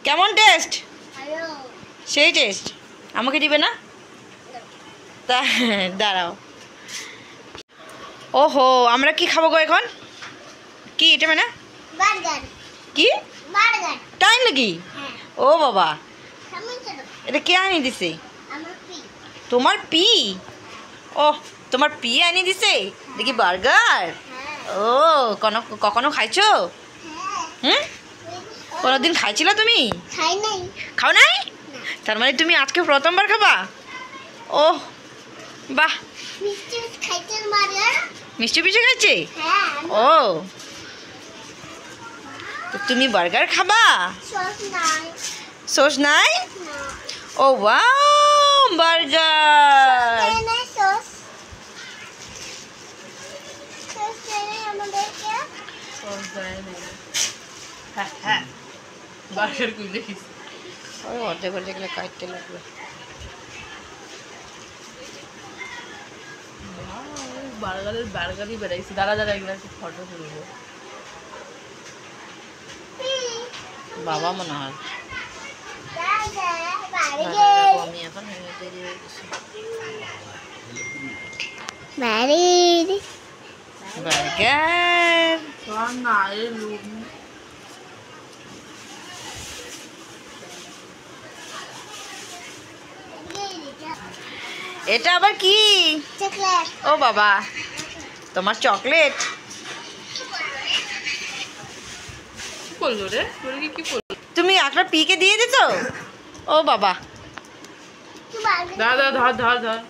কেমন টেস্ট? সেই টেস্ট। আমাকে দিবে না? তা দাঁড়াও। ওহো, আমরা কি খাবো গো এখন? কি এটা মানে? বার্গার। কি? বার্গার। তাই নাকি? হ্যাঁ। ও বাবা, কেমন ছিল? এটা কে আনি দিছে? আমার পি। তোমার পি? ও, তোমার পি আনি দিছে? দেখি বার্গার। হ্যাঁ। ও, কখনো খাইছো? হ্যাঁ। হুম, কোনোদিন খাইছিলা তুমি? খাই নাই। খাও নাই? না। তার মানে তুমি আজকে প্রথমবার খাবা? ও বাহ, মিষ্টি খাইতে বার্গার? মিষ্টি পিঠে খাইছে? হ্যাঁ। ও, তো তুমি বার্গার খাবা? সস নাই। সস নাই? না। ও ওয়াও, বার্গার। সস নাই সস। সস নেই আমাদেরকে। হ্যাঁ, বার্গার কই দেখিস? ওই অর্ধেক গেলে কাটতে লাগবে। বার্গারই বেড়াইছি। দাঁড়া এগুলো একটু ফটো তুলবো। বাবা মনে হয় আমি এখন দেরি হয়ে গেছি। বার্গার এটা আবার কি? চকলেট। ও বাবা, তোমার চকলেট? তুমি একটা পিকে দিয়ে দিছো? ও বাবা, ধর।